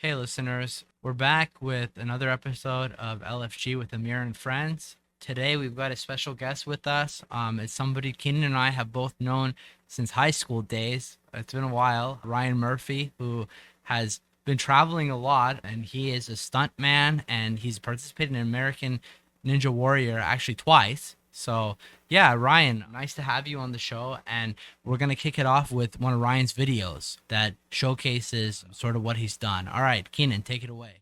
Hey, listeners, we're back with another episode of LFG with Amir and Friends. Today, we've got a special guest with us. It's somebody Keenan and I have both known since high school days. It's been a while. Ryan Murphy, who has been traveling a lot, and he is a stuntman, and he's participated in American Ninja Warrior actually twice. So, yeah, Ryan, nice to have you on the show. And we're going to kick it off with one of Ryan's videos that showcases sort of what he's done. All right, Keenan, take it away.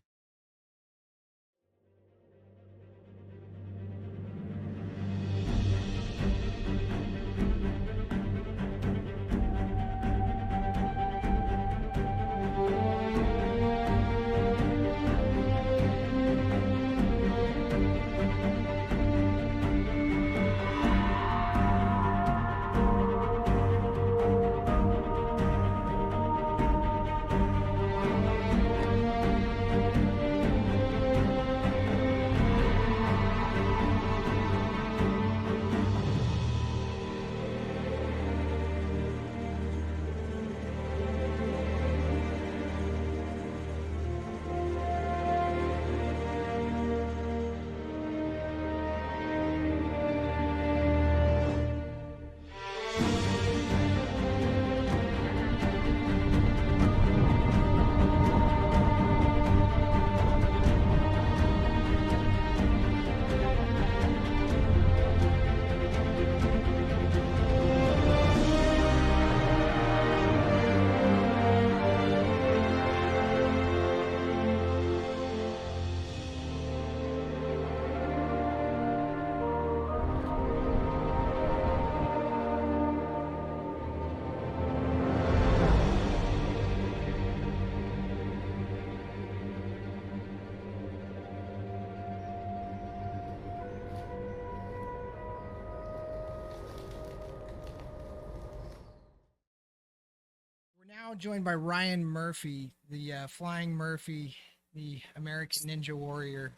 We're now joined by Ryan Murphy, the Flying Murphy, the American Ninja Warrior.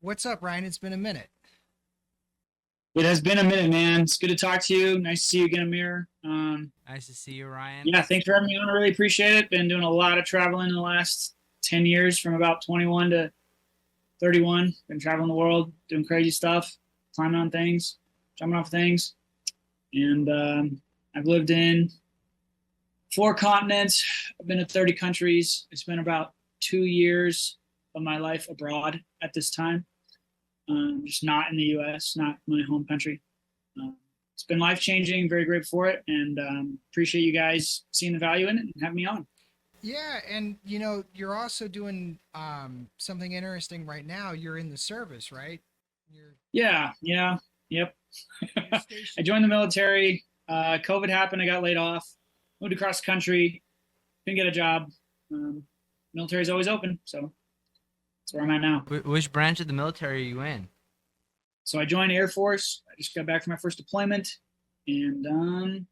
What's up, Ryan? It's been a minute. It has been a minute, man. It's good to talk to you. Nice to see you again, Amir. Nice to see you, Ryan. Yeah, thanks for having me on. I really appreciate it. Been doing a lot of traveling in the last 10 years, from about 21 to 31. Been traveling the world, doing crazy stuff, climbing on things, jumping off things. And I've lived in 4 continents. I've been to 30 countries. I spent about 2 years of my life abroad at this time. Just not in the U.S., not my home country. It's been life changing. Very grateful for it, and appreciate you guys seeing the value in it and having me on. Yeah, and you're also doing something interesting right now. You're in the service, right? You're Yeah, yep. you're I stationed. joined the military. COVID happened. I got laid off. Moved across the country. Couldn't get a job. Um, Military's always open, so that's where I'm at now. Which branch of the military are you in? So I joined Air Force. I just got back from my first deployment, and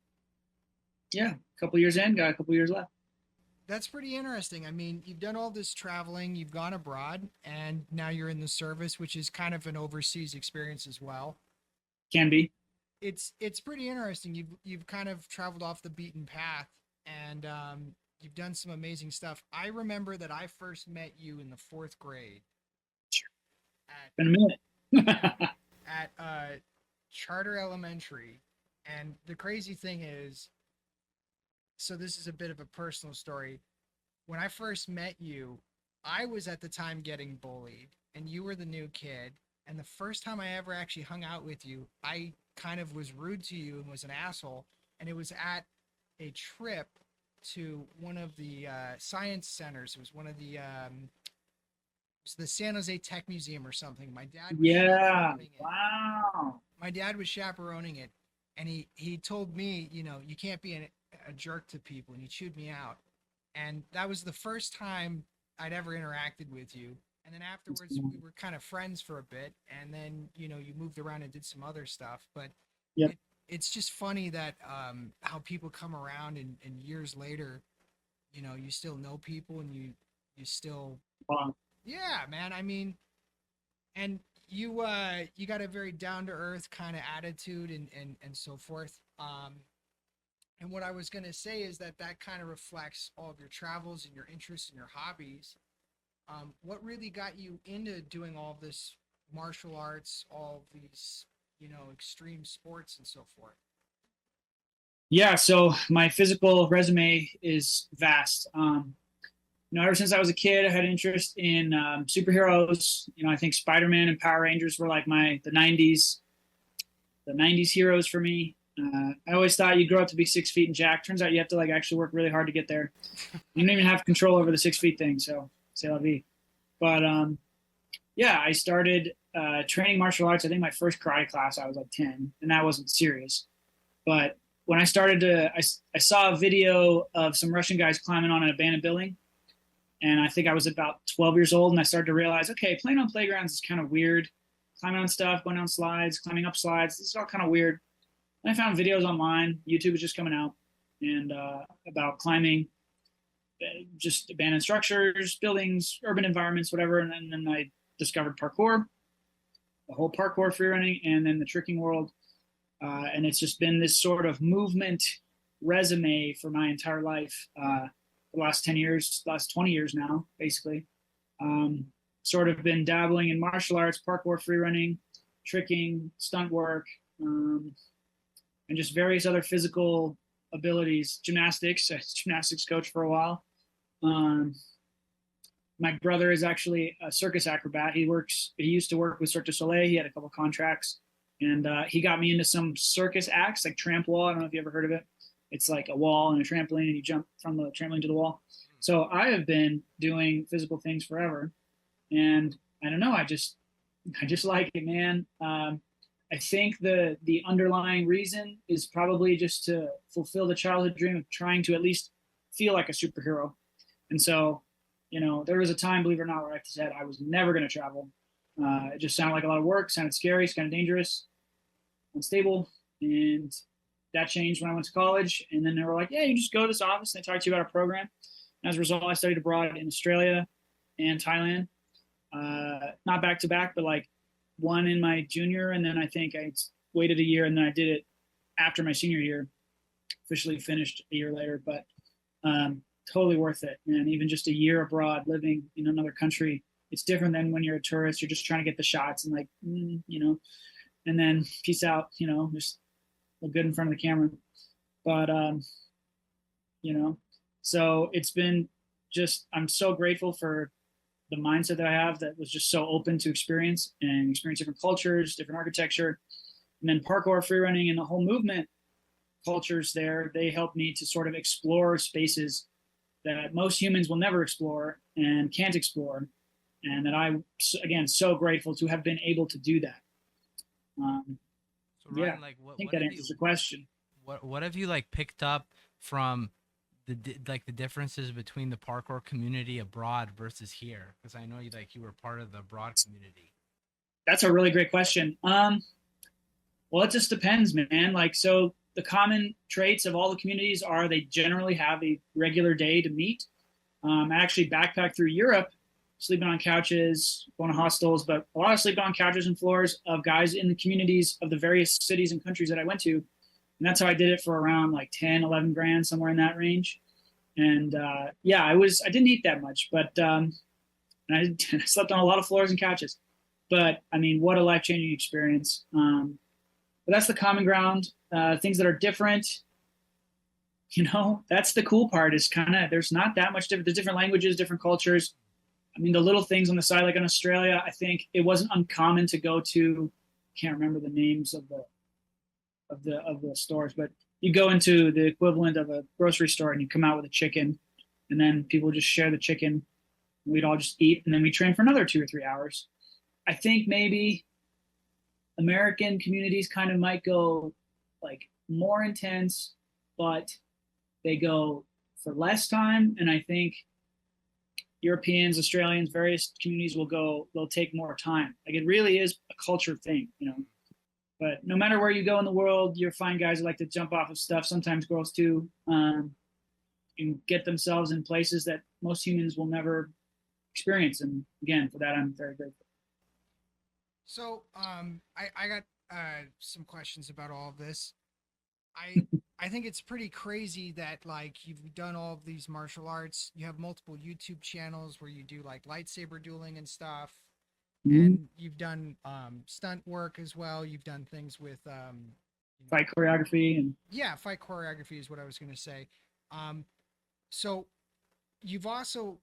yeah, a couple years in, got a couple years left. That's pretty interesting. I mean, you've done all this traveling, you've gone abroad, and now you're in the service, which is kind of an overseas experience as well. Can be. It's pretty interesting. You've kind of traveled off the beaten path, and you've done some amazing stuff. I remember that I first met you in the fourth grade at Been a minute. Charter Elementary, and the crazy thing is, so this is a bit of a personal story. When I first met you, I was at the time getting bullied, and you were the new kid. And the first time I ever actually hung out with you, I kind of was rude to you and was an asshole. And it was at a trip to one of the science centers. It was one of it was the San Jose Tech Museum or something. My dad was Yeah. chaperoning it. Wow. My dad was chaperoning it, and he told me, you can't be a jerk to people, and he chewed me out. And that was the first time I'd ever interacted with you. And then afterwards, we were kind of friends for a bit, and then you moved around and did some other stuff. But Yep. it's just funny that how people come around, and years later, you still know people, and you still, Wow. yeah, man. I mean, and you got a very down to earth kind of attitude, and so forth. And what I was going to say is that that kind of reflects all of your travels and your interests and your hobbies. What really got you into doing all this martial arts, all of these, extreme sports and so forth? Yeah, so my physical resume is vast. Ever since I was a kid, I had interest in superheroes. I think Spider-Man and Power Rangers were like the '90s heroes for me. I always thought you'd grow up to be 6 feet and jack. Turns out you have to like actually work really hard to get there. You don't even have control over the 6 feet thing. So c'est la vie. But yeah, I started training martial arts. I think my first karate class I was like 10, and that wasn't serious. But when I started I saw a video of some Russian guys climbing on an abandoned building, and I think I was about 12 years old, and I started to realize, okay, playing on playgrounds is kind of weird. Climbing on stuff, going down slides, climbing up slides, this is all kind of weird. And I found videos online. YouTube was just coming out, and about climbing, just abandoned structures, buildings, urban environments, whatever. And then I discovered parkour, the whole parkour free running, and then the tricking world. And it's just been this sort of movement resume for my entire life. The last 10 years, last 20 years now, basically. Sort of been dabbling in martial arts, parkour, free running, tricking, stunt work, and just various other physical abilities. Gymnastics, I was a gymnastics coach for a while. My brother is actually a circus acrobat. He used to work with Cirque du Soleil. He had a couple contracts, and he got me into some circus acts like tramp wall. I don't know if you ever heard of it. It's like a wall and a trampoline, and you jump from the trampoline to the wall. So I have been doing physical things forever, and I don't know. I just like it, man. I think the underlying reason is probably just to fulfill the childhood dream of trying to at least feel like a superhero. And so, there was a time, believe it or not, where I said I was never going to travel. It just sounded like a lot of work, sounded scary, it's kind of dangerous, unstable, and that changed when I went to college. And then they were like, yeah, you just go to this office and they talk to you about a program. And as a result, I studied abroad in Australia and Thailand. Not back to back, but like one in my junior. And then I think I waited a year and then I did it after my senior year, officially finished a year later. But totally worth it. And even just a year abroad living in another country, it's different than when you're a tourist. You're just trying to get the shots and like, and then peace out, just look good in front of the camera. But so it's been I'm so grateful for the mindset that I have that was just so open to experience different cultures, different architecture. And then parkour, free running, and the whole movement cultures there, they help me to sort of explore spaces that most humans will never explore and can't explore. And that again, so grateful to have been able to do that. So Ryan, yeah, like I think that answers the question. What have you like picked up from the differences between the parkour community abroad versus here? Because I know you were part of the abroad community. That's a really great question. Well, it just depends, man. Like, so the common traits of all the communities are they generally have a regular day to meet. I actually backpacked through Europe, sleeping on couches, going to hostels, but a lot of sleeping on couches and floors of guys in the communities of the various cities and countries that I went to. And that's how I did it for around like 10, 11 grand, somewhere in that range. And yeah, I didn't eat that much, but I slept on a lot of floors and couches. But I mean, what a life-changing experience. But that's the common ground. Things that are different, that's the cool part is there's not that much different. There's different languages, different cultures. I mean, the little things on the side, like in Australia, I think it wasn't uncommon to go to, can't remember the names of the stores, but you go into the equivalent of a grocery store and you come out with a chicken, and then people just share the chicken. We'd all just eat, and then we train for another 2 or 3 hours. I think maybe American communities kind of might go like more intense, but they go for less time. And I think Europeans, Australians, various communities they'll take more time. Like it really is a culture thing. But no matter where you go in the world, you'll find guys who like to jump off of stuff, sometimes girls too, and get themselves in places that most humans will never experience. And again, for that, I'm very grateful. So I got some questions about all of this. I I think it's pretty crazy that like you've done all of these martial arts. You have multiple YouTube channels where you do like lightsaber dueling and stuff, Mhm. and you've done stunt work as well. You've done things with you know, Fight choreography and yeah, fight choreography is what I was going to say. Um, so you've also,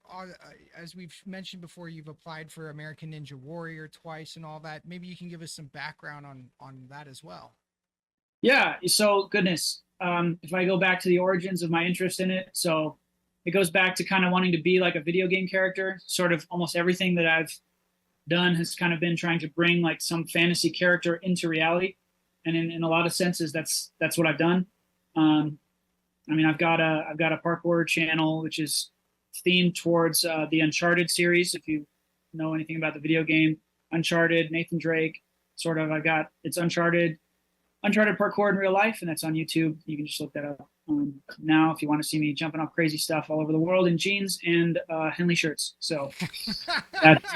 as we've mentioned before, you've applied for American Ninja Warrior twice and all that. Maybe you can give us some background on that as well. yeah. So goodness, if I go back to the origins of my interest in it, so it goes back to kind of wanting to be like a video game character. Sort of almost everything that I've done has kind of been trying to bring like some fantasy character into reality, and in a lot of senses, that's what I've done. Um, I mean, I've got a parkour channel which is themed towards the Uncharted series. If you know anything about the video game Uncharted, Nathan Drake, sort of. I've got it's Uncharted parkour in real life, and that's on YouTube. You can just look that up. Now, if you want to see me jumping off crazy stuff all over the world in jeans and Henley shirts, so that's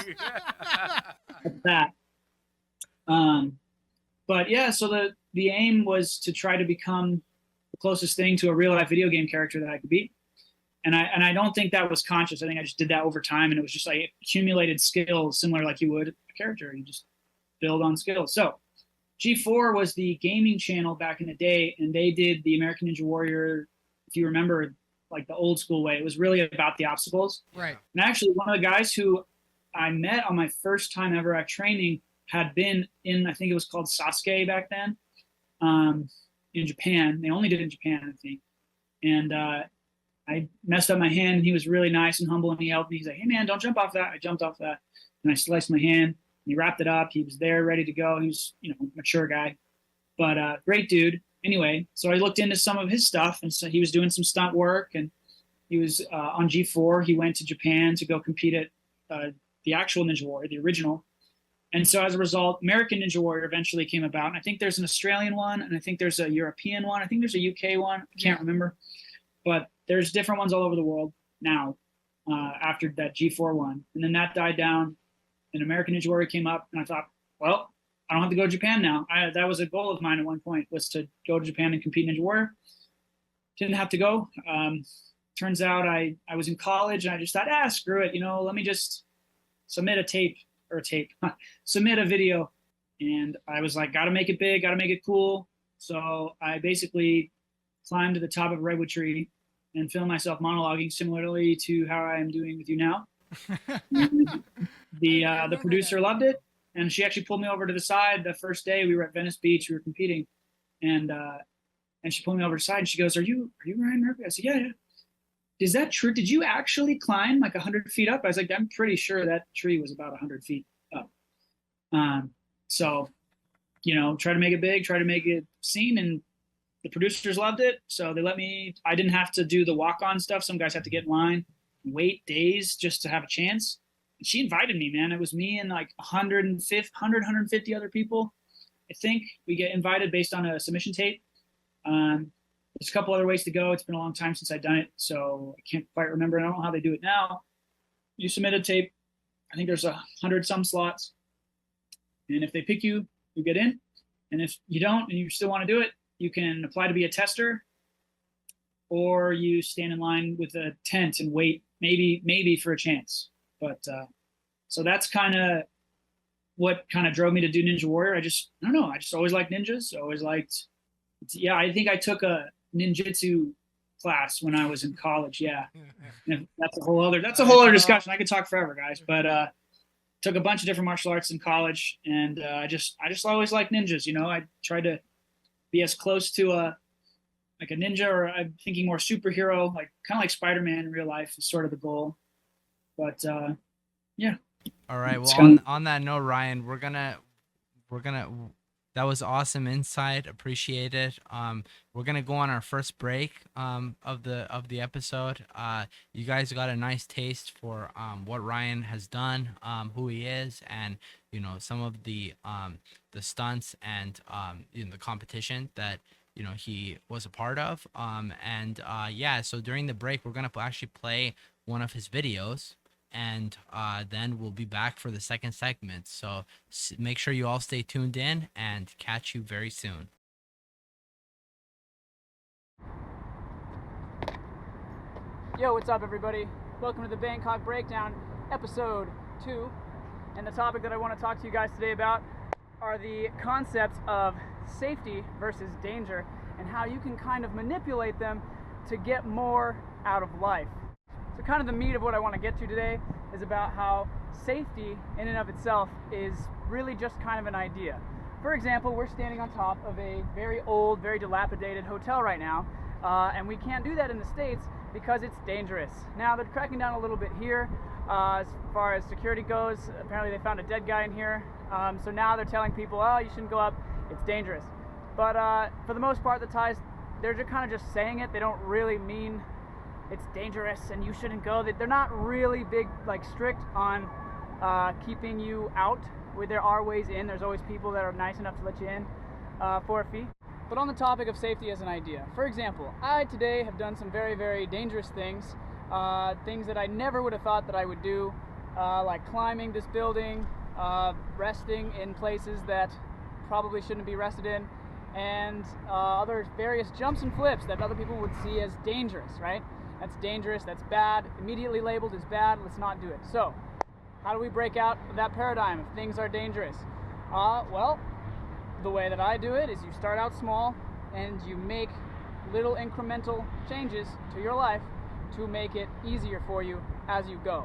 that. Um, but yeah, so the aim was to try to become the closest thing to a real life video game character that I could be. And I don't think that was conscious. I think I just did that over time, and it was just like accumulated skills, similar like you would a character. You just build on skills. So G4 was the gaming channel back in the day, and they did the American Ninja Warrior. If you remember, like the old school way, it was really about the obstacles. Right. And actually, one of the guys who I met on my first time ever at training had been in, I think it was called Sasuke back then, in Japan. They only did it in Japan, I think. And I messed up my hand, and he was really nice and humble, and he helped me. He's like, "Hey man, don't jump off that." I jumped off that, and I sliced my hand. And he wrapped it up. He was there, ready to go. He was, mature guy, but great dude. Anyway, so I looked into some of his stuff, and so he was doing some stunt work, and he was on G4. He went to Japan to go compete at the actual Ninja Warrior, the original. And so as a result, American Ninja Warrior eventually came about. And I think there's an Australian one, and I think there's a European one. I think there's a UK one. I can't remember, but there's different ones all over the world now after that G4 one. And then that died down, and American Ninja Warrior came up, and I thought, well, I don't have to go to Japan now. That was a goal of mine at one point, was to go to Japan and compete Ninja Warrior. Didn't have to go. Turns out I was in college, and I just thought, screw it. Let me just submit submit a video. And I was like, got to make it big, got to make it cool. So I basically climbed to the top of a redwood tree and filmed myself monologuing, similarly to how I am doing with you now. The producer loved it, and she actually pulled me over to the side. The first day we were at Venice Beach, we were competing, and she pulled me over to the side, and she goes, "Are you Ryan Murphy?" I said, "Yeah." Is that true? Did you actually climb like 100 feet up? I was like, I'm pretty sure that tree was about 100 feet up. So, try to make it big, try to make it seen, and the producers loved it. So they let me. I didn't have to do the walk-on stuff. Some guys have to get in line, and wait days just to have a chance. And she invited me, man. It was me and like 150 other people. I think we get invited based on a submission tape. There's a couple other ways to go. It's been a long time since I've done it, so I can't quite remember. I don't know how they do it now. You submit a tape. I think there's 100 some slots, and if they pick you, you get in. And if you don't, and you still want to do it, you can apply to be a tester, or you stand in line with a tent and wait, maybe for a chance. But so that's kind of what kind of drove me to do Ninja Warrior. I don't know. I just always liked ninjas. Always liked. Yeah, I think I took a ninjutsu class when I was in college. Yeah, and that's a whole other discussion. I could talk forever, guys. But took a bunch of different martial arts in college, and I just always liked ninjas. I tried to be as close to a ninja, or I'm thinking more superhero, like kind of like Spider-Man in real life is sort of the goal. But yeah. All right. Well, Kind on that note, Ryan, we're gonna that was awesome insight. Appreciate it. We're gonna go on our first break of the episode. You guys got a nice taste for what Ryan has done, who he is, and some of the stunts and the competition that he was a part of. And yeah, so during the break, we're gonna actually play one of his videos, and then we'll be back for the second segment. So make sure you all stay tuned in, and catch you very soon. Yo, what's up everybody? Welcome to the Bangkok Breakdown, episode 2. And the topic that I want to talk to you guys today about are the concepts of safety versus danger and how you can kind of manipulate them to get more out of life. So kind of the meat of what I want to get to today is about how safety in and of itself is really just kind of an idea. For example, we're standing on top of a very old, very dilapidated hotel right now, and we can't do that in the States because it's dangerous. Now they're cracking down a little bit here as far as security goes. Apparently they found a dead guy in here, so now they're telling people, oh, you shouldn't go up, it's dangerous. But for the most part, the Thais, they're just kind of just saying it. They don't really mean it's dangerous and you shouldn't go. They're not really big, like strict on keeping you out. Where there are ways in, there's always people that are nice enough to let you in for a fee. But on the topic of safety as an idea, for example, I today have done some very, very dangerous things, things that I never would have thought that I would do, like climbing this building, resting in places that probably shouldn't be rested in, and other various jumps and flips that other people would see as dangerous, right? That's dangerous, that's bad, immediately labeled as bad, let's not do it. So, how do we break out of that paradigm if things are dangerous? Well, the way that I do it is you start out small and you make little incremental changes to your life to make it easier for you as you go.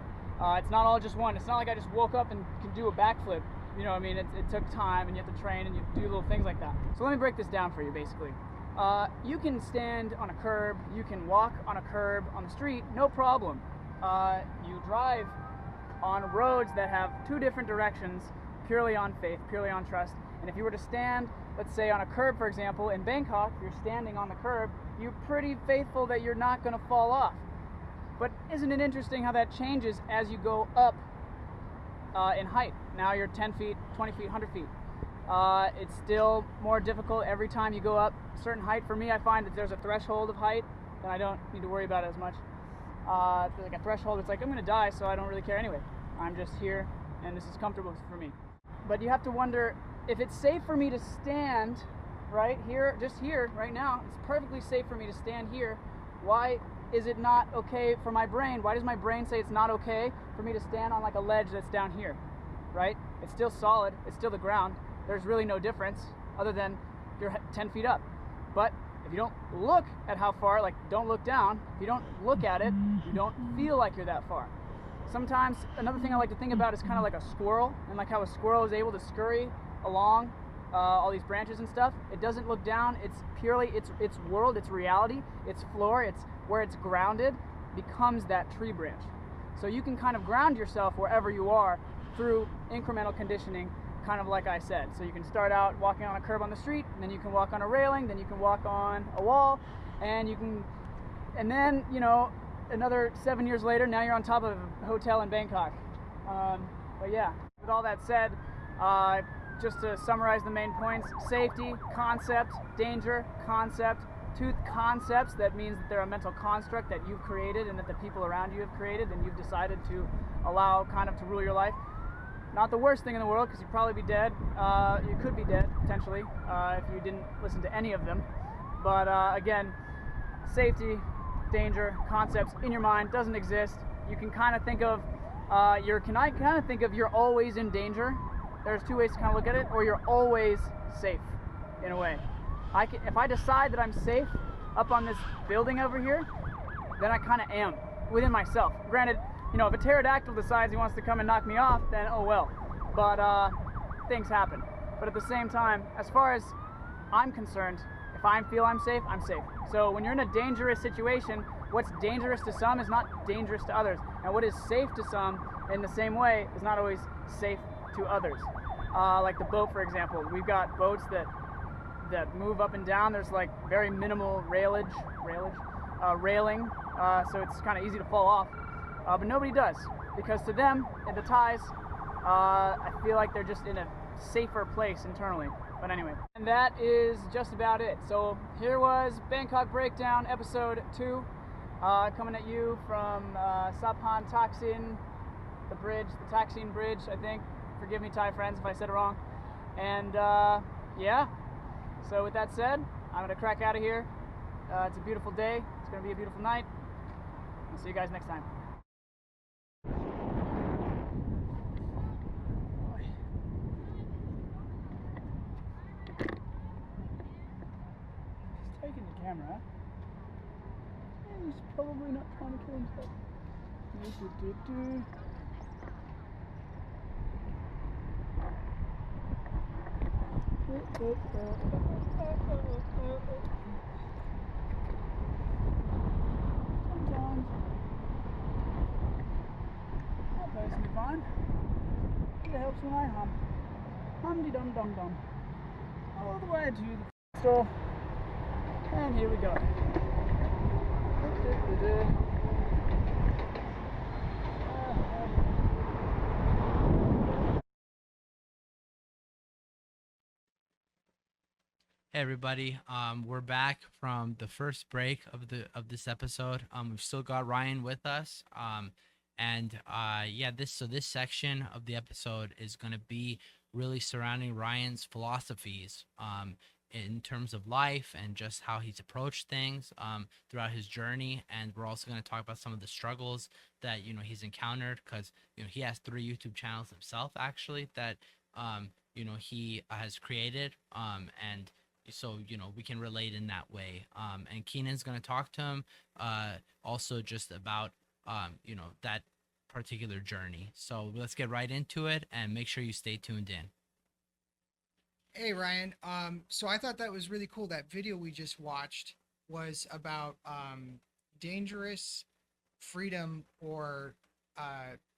It's not all just one. It's not like I just woke up and can do a backflip. You know what I mean? It took time and you have to train and you do little things like that. So let me break this down for you basically. You can stand on a curb, you can walk on a curb on the street, no problem. You drive on roads that have two different directions, purely on faith, purely on trust. And if you were to stand, let's say on a curb, for example, in Bangkok, you're standing on the curb, you're pretty faithful that you're not going to fall off. But isn't it interesting how that changes as you go up in height? Now you're 10 feet, 20 feet, 100 feet. It's still more difficult every time you go up a certain height. For me, I find that there's a threshold of height, and I don't need to worry about it as much. Like a threshold, it's like I'm gonna die, so I don't really care anyway. I'm just here and this is comfortable for me. But you have to wonder if it's safe for me to stand right here, just here right now. It's perfectly safe for me to stand here. Why is it not okay for my brain? Why does my brain say it's not okay for me to stand on like a ledge that's down here, right? It's still solid, it's still the ground. There's really no difference other than you're 10 feet up. But if you don't look at how far, like don't look down, if you don't look at it, you don't feel like you're that far. Sometimes, another thing I like to think about is kind of like a squirrel, and like how a squirrel is able to scurry along all these branches and stuff. It doesn't look down, it's purely, its world, its reality, its floor, it's where it's grounded, becomes that tree branch. So you can kind of ground yourself wherever you are through incremental conditioning, kind of like I said. So you can start out walking on a curb on the street, and then you can walk on a railing, then you can walk on a wall, and then, you know, another 7 years later, now you're on top of a hotel in Bangkok. But yeah, with all that said, just to summarize the main points: safety, concept; danger, concept. Two concepts, that means that they're a mental construct that you've created and that the people around you have created and you've decided to allow kind of to rule your life. Not the worst thing in the world, because you'd probably be dead. You could be dead, potentially, if you didn't listen to any of them. But again, safety, danger, concepts in your mind doesn't exist. You can kind of think of, you're always in danger. There's two ways to kind of look at it, or you're always safe, in a way. If I decide that I'm safe up on this building over here, then I kind of am, within myself. Granted, you know, if a pterodactyl decides he wants to come and knock me off, then oh well. But things happen. But at the same time, as far as I'm concerned, if I feel I'm safe, I'm safe. So when you're in a dangerous situation, what's dangerous to some is not dangerous to others. And what is safe to some, in the same way, is not always safe to others. Like the boat, for example. We've got boats that move up and down. There's like very minimal railing, so it's kind of easy to fall off. But nobody does, because to them, and the Thais, I feel like they're just in a safer place internally. But anyway, and that is just about it. So here was Bangkok Breakdown episode 2, coming at you from Sapan Taksin, the Taksin Bridge, I think. Forgive me, Thai friends, if I said it wrong. And yeah, so with that said, I'm gonna crack out of here. It's a beautiful day. It's gonna be a beautiful night. I'll see you guys next time. He's taking the camera. He's probably not trying to kill himself. Sometimes I personally find it helps when I hum. Hum-de-dum-dum-dum. All the way to the store. And here we go. Hey everybody, we're back from the first break of this episode. We've still got Ryan with us, yeah, this section of the episode is going to be really surrounding Ryan's philosophies, in terms of life and just how he's approached things throughout his journey. And we're also going to talk about some of the struggles that he's encountered, because he has 3 YouTube channels himself actually that he has created, and so we can relate in that way. And Keenan's going to talk to him also just about that particular journey. So let's get right into it and make sure you stay tuned in. Hey Ryan, so I thought that was really cool. That video we just watched was about dangerous freedom or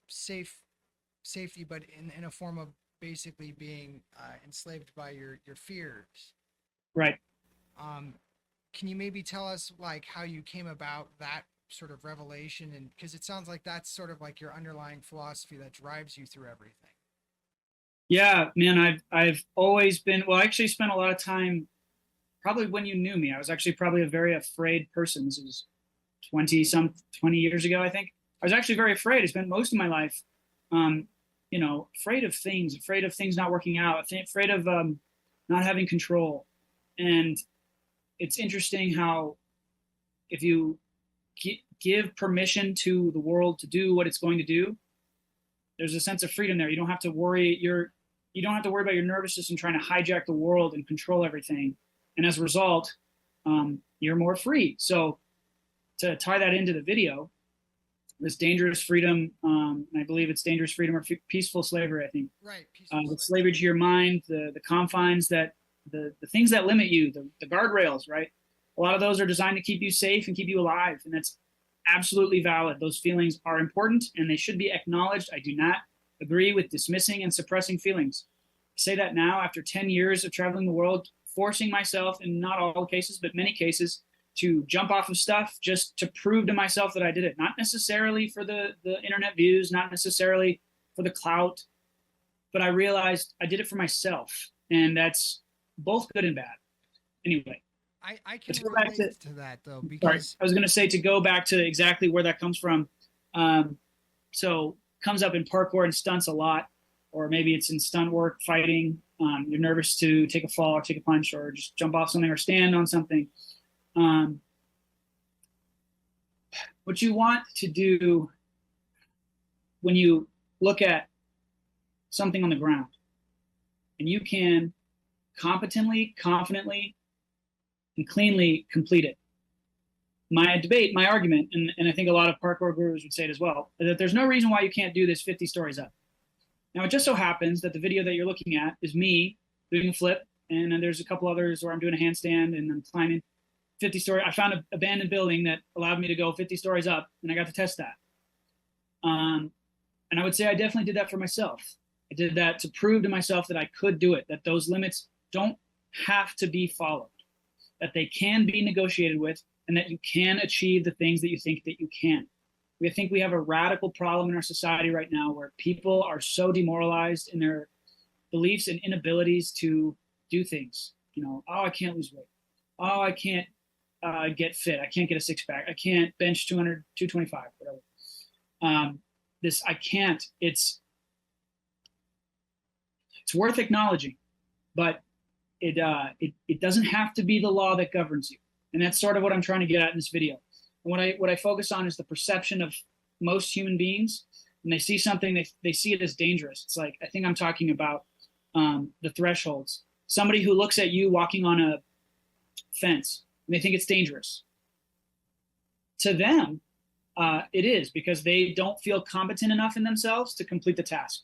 safety, but in a form of basically being enslaved by your fears. Right. Can you maybe tell us like how you came about that sort of revelation? And because it sounds like that's sort of like your underlying philosophy that drives you through everything. Yeah, man, I've always been, well, I actually spent a lot of time, probably when you knew me, I was actually probably a very afraid person. This was 20 years ago, I think. I was actually very afraid. I spent most of my life, afraid of things not working out, afraid of not having control. And it's interesting how if you give permission to the world to do what it's going to do, there's a sense of freedom there. You don't have to worry. You don't have to worry about your nervous system trying to hijack the world and control everything. And as a result, you're more free. So to tie that into the video, this dangerous freedom, I believe it's dangerous freedom or peaceful slavery, I think. Right. Peaceful slavery to your mind, the confines that the things that limit you, the guardrails, right? A lot of those are designed to keep you safe and keep you alive. And that's absolutely valid. Those feelings are important and they should be acknowledged. I do not agree with dismissing and suppressing feelings. I say that now after 10 years of traveling the world, forcing myself in not all cases, but many cases, to jump off of stuff just to prove to myself that I did it. Not necessarily for the internet views, not necessarily for the clout, but I realized I did it for myself. And that's both good and bad. Anyway. I can relate to that though, because sorry, I was going to say to go back to exactly where that comes from. So comes up in parkour and stunts a lot, or maybe it's in stunt work, fighting. You're nervous to take a fall or take a punch or just jump off something or stand on something. What you want to do when you look at something on the ground and you can competently, confidently, and cleanly complete it. My argument, and I think a lot of parkour gurus would say it as well, is that there's no reason why you can't do this 50 stories up. Now, it just so happens that the video that you're looking at is me doing a flip, and then there's a couple others where I'm doing a handstand and I'm climbing 50 stories. I found an abandoned building that allowed me to go 50 stories up, and I got to test that. And I would say I definitely did that for myself. I did that to prove to myself that I could do it, that those limits don't have to be followed, that they can be negotiated with, and that you can achieve the things that you think that you can. I think we have a radical problem in our society right now where people are so demoralized in their beliefs and inabilities to do things. Oh, I can't lose weight. Oh, I can't get fit. I can't get a six pack. I can't bench 200, 225, whatever. I can't. It's worth acknowledging, but it doesn't have to be the law that governs you. And that's sort of what I'm trying to get at in this video. And what I focus on is the perception of most human beings. When they see something, they see it as dangerous. It's like, I think I'm talking about the thresholds. Somebody who looks at you walking on a fence and they think it's dangerous. To them, it is, because they don't feel competent enough in themselves to complete the task.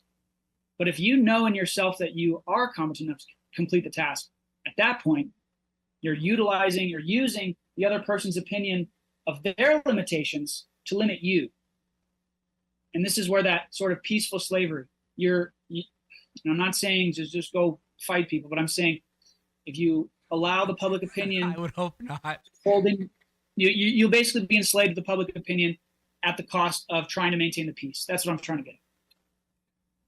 But if you know in yourself that you are competent enough to complete the task, at that point, you're using the other person's opinion of their limitations to limit you. And this is where that sort of peaceful slavery, I'm not saying just go fight people, but I'm saying if you allow the public opinion, I would hope not. holding, you'll basically be enslaved to the public opinion at the cost of trying to maintain the peace. That's what I'm trying to get at.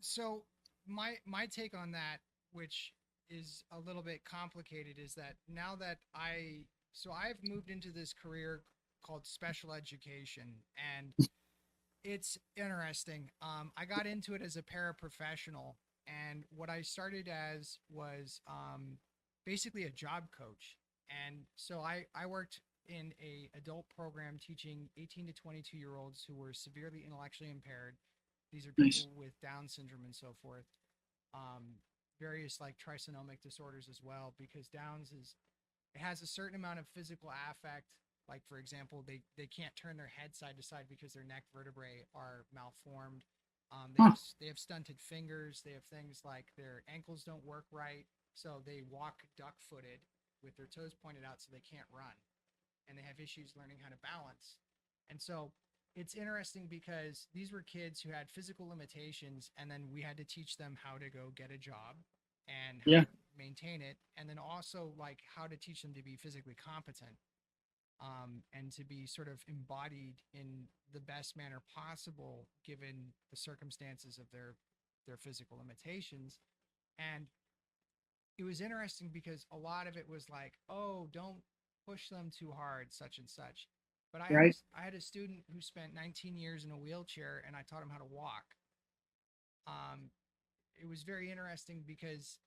So my take on that, which is a little bit complicated, is that now that I've moved into this career called special education, and it's interesting. I got into it as a paraprofessional, and what I started as was basically a job coach. And so I worked in a adult program teaching 18 to 22-year-olds who were severely intellectually impaired. These are people with Down syndrome and so forth. Various like trisomic disorders as well, because it has a certain amount of physical affect. Like, for example, they can't turn their head side to side because their neck vertebrae are malformed. They have stunted fingers. They have things like their ankles don't work right, so they walk duck-footed with their toes pointed out so they can't run. And they have issues learning how to balance. And so it's interesting because these were kids who had physical limitations, and then we had to teach them how to go get a job and how to maintain it, and then also like how to teach them to be physically competent. And to be sort of embodied in the best manner possible given the circumstances of their physical limitations. And it was interesting because a lot of it was like, oh, don't push them too hard, such and such. But I had a student who spent 19 years in a wheelchair, and I taught him how to walk. It was very interesting because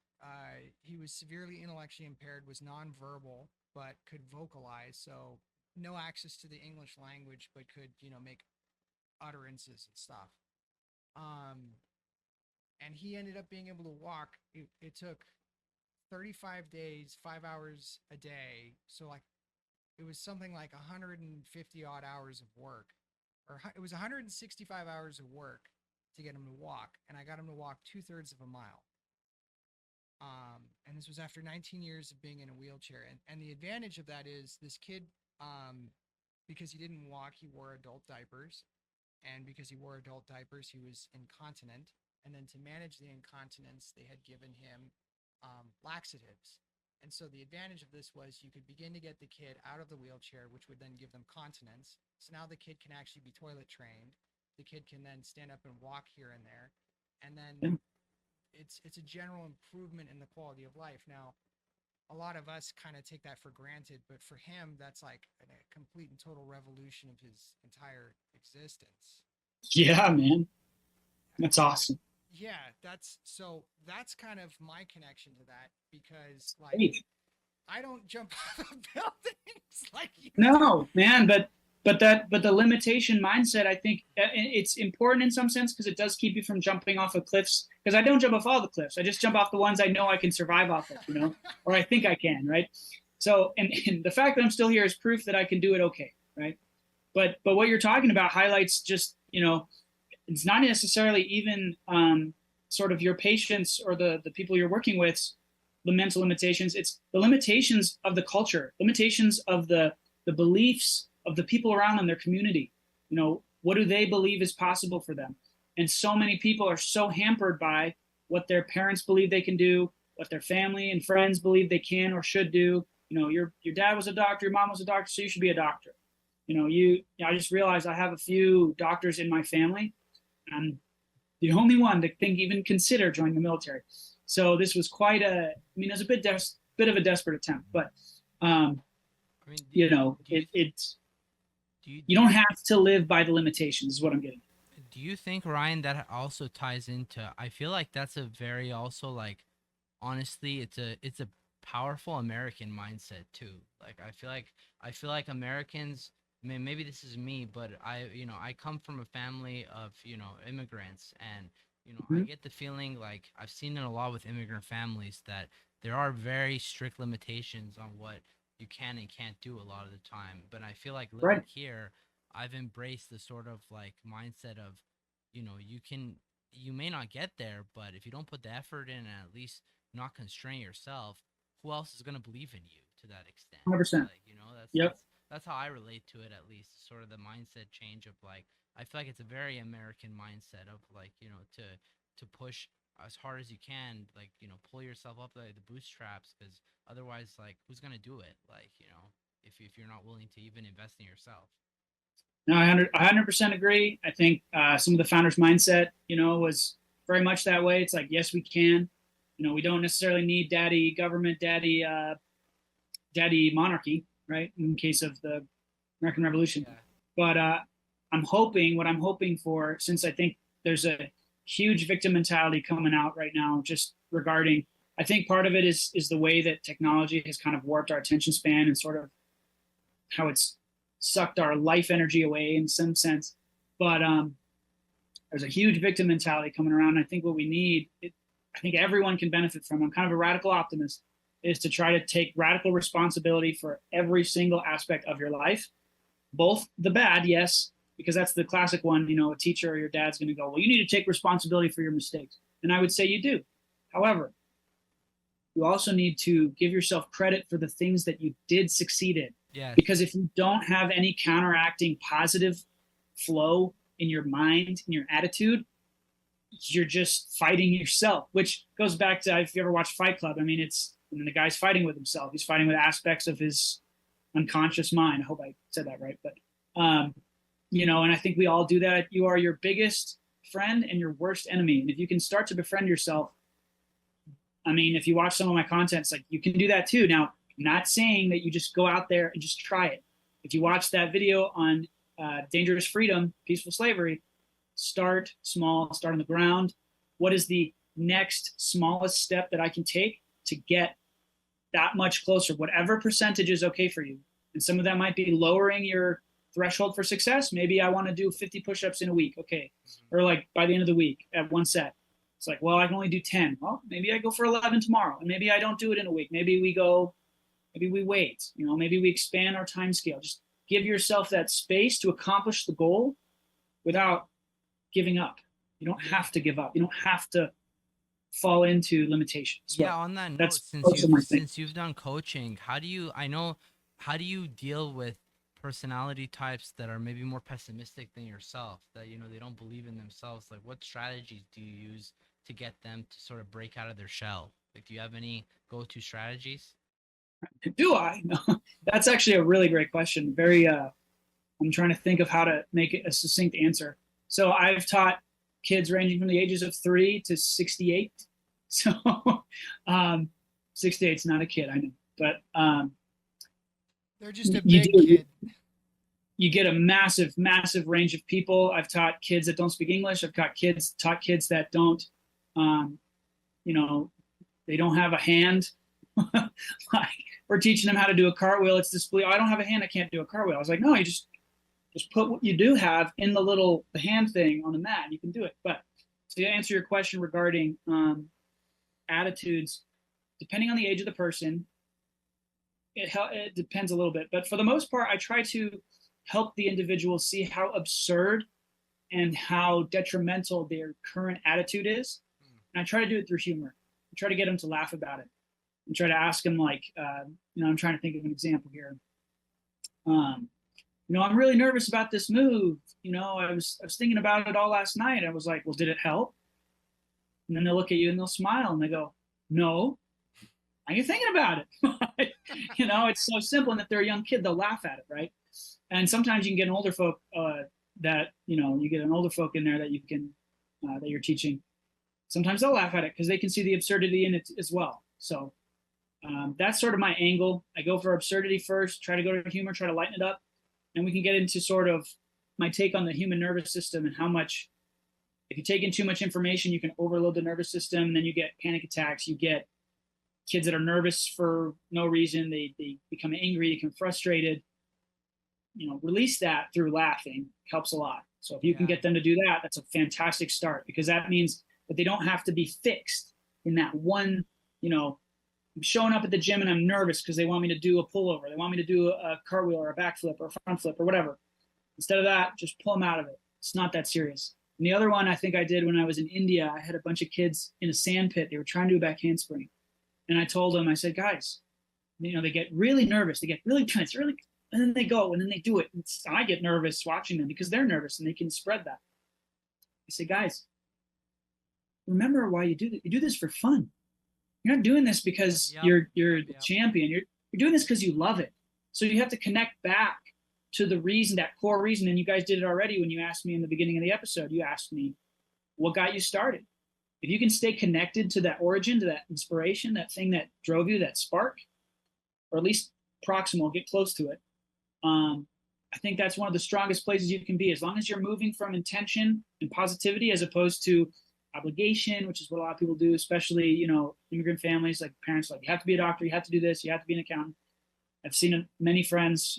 he was severely intellectually impaired, was nonverbal, but could vocalize. So no access to the English language, but could, make utterances and stuff. And he ended up being able to walk. It took 35 days, 5 hours a day. So like, it was something like 150 odd hours of work, or it was 165 hours of work to get him to walk. And I got him to walk 2/3 of a mile. And this was after 19 years of being in a wheelchair. And the advantage of that is this kid, because he didn't walk, he wore adult diapers. And because he wore adult diapers, he was incontinent. And then to manage the incontinence, they had given him laxatives. And so the advantage of this was you could begin to get the kid out of the wheelchair, which would then give them continence. So now the kid can actually be toilet trained. The kid can then stand up and walk here and there. And then it's a general improvement in the quality of life. Now, a lot of us kind of take that for granted, but for him, that's like a complete and total revolution of his entire existence. Yeah, man. That's awesome. Yeah, that's kind of my connection to that, because like I don't jump off of buildings like you No, man, but the limitation mindset, I think it's important in some sense, because it does keep you from jumping off of cliffs. Because I don't jump off all the cliffs. I just jump off the ones I know I can survive off of, or I think I can, right? So, and the fact that I'm still here is proof that I can do it okay, right? But what you're talking about highlights just, it's not necessarily even sort of your patients or the people you're working with, the mental limitations. It's the limitations of the culture, limitations of the beliefs of the people around them, their community. What do they believe is possible for them? And so many people are so hampered by what their parents believe they can do, what their family and friends believe they can or should do. Your dad was a doctor, your mom was a doctor, so you should be a doctor. I just realized I have a few doctors in my family. I'm the only one to even consider joining the military. So this was quite it was a bit of a desperate attempt, but you don't have to live by the limitations is what I'm getting. Do you think, Ryan, that also ties into, I feel like that's a very also like, honestly, it's a powerful American mindset too. Like I feel like Americans maybe this is me, but I come from a family of, immigrants, and, I Mhm. get the feeling, like, I've seen it a lot with immigrant families, that there are very strict limitations on what you can and can't do a lot of the time. But I feel like living Right. here, I've embraced the sort of like mindset of, you may not get there, but if you don't put the effort in and at least not constrain yourself, who else is going to believe in you to that extent? 100%. Like, Yep. that's how I relate to it, at least, sort of the mindset change of, like, I feel like it's a very American mindset of, like, to push as hard as you can, like, pull yourself up like the bootstraps, because otherwise, like, who's gonna do it? Like, if you're not willing to even invest in yourself. No, I 100% agree. I think some of the founders' mindset, was very much that way. It's like, yes, we can. We don't necessarily need daddy government, daddy monarchy, right? In case of the American Revolution. Yeah. But what I'm hoping for, since I think there's a huge victim mentality coming out right now, just regarding, I think part of it is the way that technology has kind of warped our attention span and sort of how it's sucked our life energy away in some sense. But there's a huge victim mentality coming around. I think what we need, I think everyone can benefit from. I'm kind of a radical optimist, is to try to take radical responsibility for every single aspect of your life, both the bad, yes, because that's the classic one. A teacher or your dad's going to go, well, you need to take responsibility for your mistakes. And I would say you do. However, you also need to give yourself credit for the things that you did succeed in. Yes. Because if you don't have any counteracting positive flow in your mind, in your attitude, you're just fighting yourself, which goes back to, if you ever watched Fight Club, I mean, the guy's fighting with himself. He's fighting with aspects of his unconscious mind. I hope I said that right. But, and I think we all do that. You are your biggest friend and your worst enemy. And if you can start to befriend yourself, I mean, if you watch some of my content, it's like, you can do that too. Now, I'm not saying that you just go out there and just try it. If you watch that video on dangerous freedom, peaceful slavery, start small, start on the ground. What is the next smallest step that I can take to get that much closer? Whatever percentage is okay for you. And some of that might be lowering your threshold for success. Maybe I want to do 50 push-ups in a week. Okay. Or like by the end of the week at one set. It's like, well, I can only do 10. Well, maybe I go for 11 tomorrow. And maybe I don't do it in a week. Maybe we wait, maybe we expand our time scale. Just give yourself that space to accomplish the goal without giving up. You don't have to give up. You don't have to fall into limitations. Yeah, on that note, since you've done coaching, how do you deal with personality types that are maybe more pessimistic than yourself, that they don't believe in themselves? Like, what strategies do you use to get them to sort of break out of their shell? Like, do you have any go-to strategies? Do I? No. That's actually a really great question. I'm trying to think of how to make it a succinct answer. So I've taught kids ranging from the ages of 3 to 68. So 68 is not a kid, I know, but they're just a big kid. You get a massive, massive range of people. I've taught kids that don't speak English. I've taught kids that don't, they don't have a hand. Like, we're teaching them how to do a cartwheel. It's this belief, I don't have a hand, I can't do a cartwheel. I was like, no, you just put what you do have in the hand thing on the mat, and you can do it. But to answer your question regarding attitudes, depending on the age of the person, it depends a little bit. But for the most part, I try to help the individual see how absurd and how detrimental their current attitude is. And I try to do it through humor. I try to get them to laugh about it. And try to ask them, like, I'm trying to think of an example here. I'm really nervous about this move. I was thinking about it all last night. I was like, well, did it help? And then they'll look at you and they'll smile and they go, no. Are you thinking about it? It's so simple. And if they're a young kid, they'll laugh at it, right? And sometimes you can get an older folk you get an older folk in there that you can that you're teaching. Sometimes they'll laugh at it because they can see the absurdity in it as well. So that's sort of my angle. I go for absurdity first, try to go to humor, try to lighten it up, and we can get into sort of my take on the human nervous system and how much, if you take in too much information, you can overload the nervous system, and then you get panic attacks. You get kids that are nervous for no reason. They become angry, become frustrated. release that through laughing helps a lot. So if you can get them to do that, that's a fantastic start, because that means that they don't have to be fixed in that one, I'm showing up at the gym and I'm nervous because they want me to do a pullover. They want me to do a cartwheel or a backflip or a front flip or whatever. Instead of that, just pull them out of it. It's not that serious. And the other one I think I did when I was in India, I had a bunch of kids in a sand pit. They were trying to do a back handspring. And I told them, I said, guys, they get really nervous. They get really tense, and then they go, and then they do it. I get nervous watching them because they're nervous and they can spread that. I say, guys, remember why you do this. You do this for fun. You're not doing this because you're the champion. You're doing this because you love it. So you have to connect back to the reason, that core reason. And you guys did it already when you asked me in the beginning of the episode. You asked me, what got you started? If you can stay connected to that origin, to that inspiration, that thing that drove you, that spark, or at least proximal, get close to it. I think that's one of the strongest places you can be, as long as you're moving from intention and positivity as opposed to obligation, which is what a lot of people do, especially, immigrant families, like parents, like, you have to be a doctor, you have to do this, you have to be an accountant. I've seen many friends,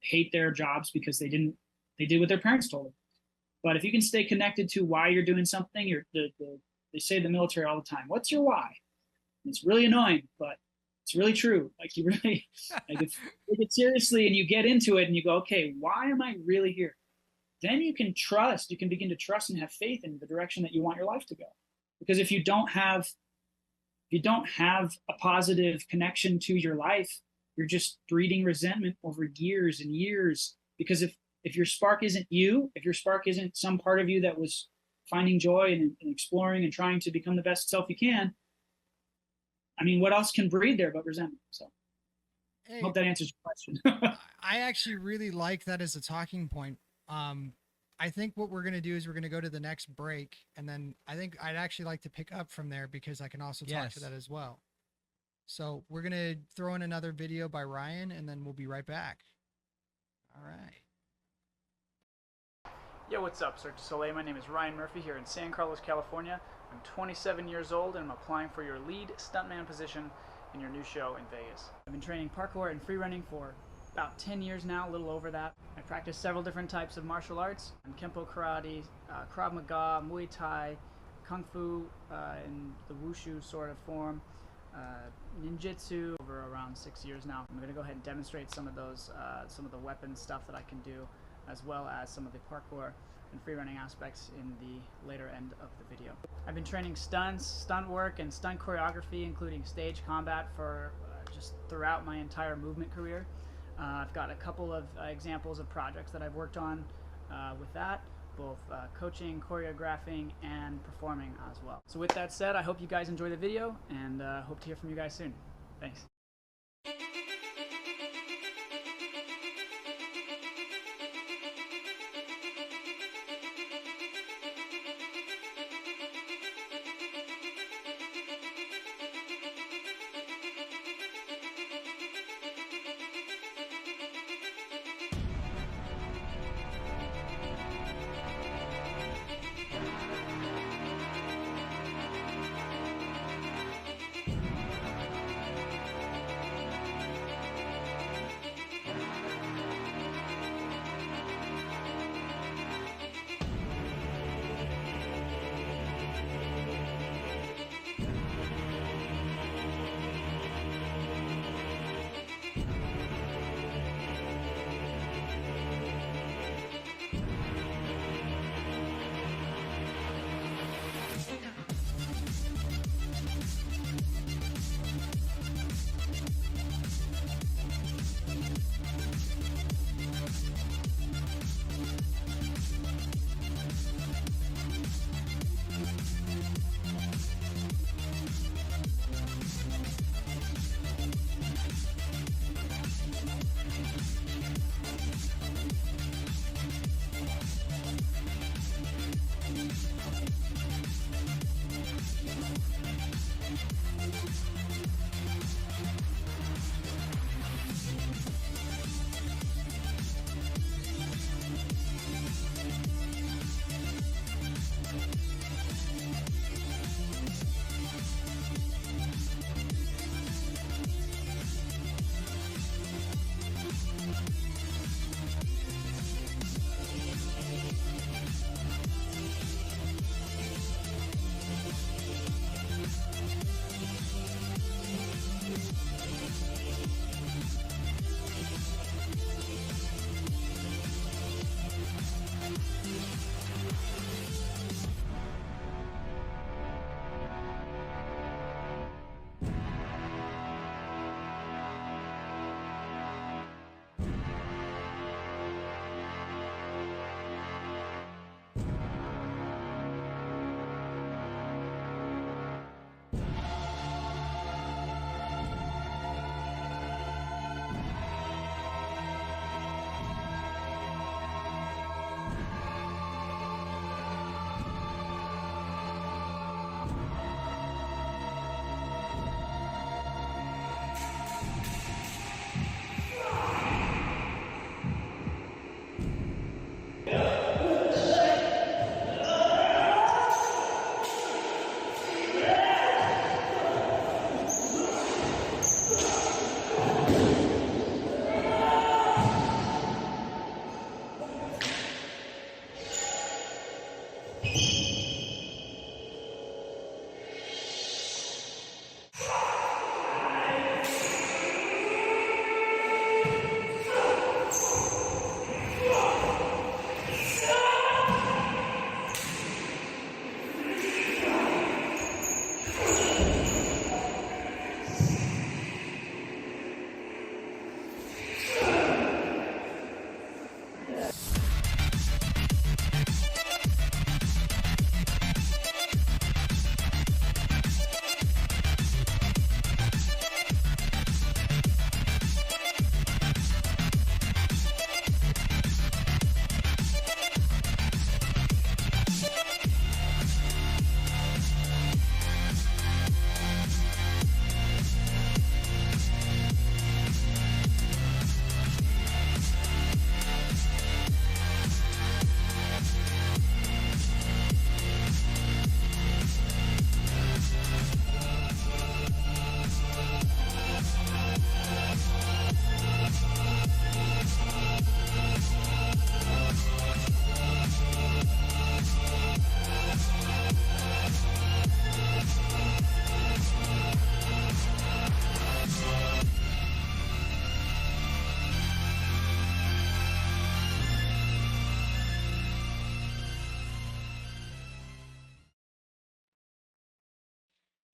hate their jobs because they did what their parents told them. But if you can stay connected to why you're doing something, they say in the military all the time, what's your why? And it's really annoying, but it's really true. Like, you really, like, if you take it seriously and you get into it and you go, okay, why am I really here? Then you can begin to trust and have faith in the direction that you want your life to go. Because if you don't have a positive connection to your life, you're just breeding resentment over years and years. Because if your spark isn't you, if your spark isn't some part of you that was finding joy and exploring and trying to become the best self you can, I mean, what else can breed there but resentment? So I hope that answers your question. I actually really like that as a talking point. I think what we're going to do is we're going to go to the next break, and then I think I'd actually like to pick up from there because I can also talk to that as well. So we're going to throw in another video by Ryan, and then we'll be right back. All right. Yo, what's up, Cirque du Soleil? My name is Ryan Murphy here in San Carlos, California. I'm 27 years old and I'm applying for your lead stuntman position in your new show in Vegas. I've been training parkour and freerunning for about 10 years now, a little over that. I practice several different types of martial arts: Kempo karate, Krav Maga, Muay Thai, Kung Fu in the Wushu sort of form, ninjutsu over around 6 years now. I'm going to go ahead and demonstrate some of those, some of the weapon stuff that I can do, as well as some of the parkour and freerunning aspects in the later end of the video. I've been training stunts, stunt work, and stunt choreography, including stage combat, for just throughout my entire movement career. I've got a couple of examples of projects that I've worked on with that, both coaching, choreographing, and performing as well. So with that said, I hope you guys enjoy the video, and hope to hear from you guys soon. Thanks.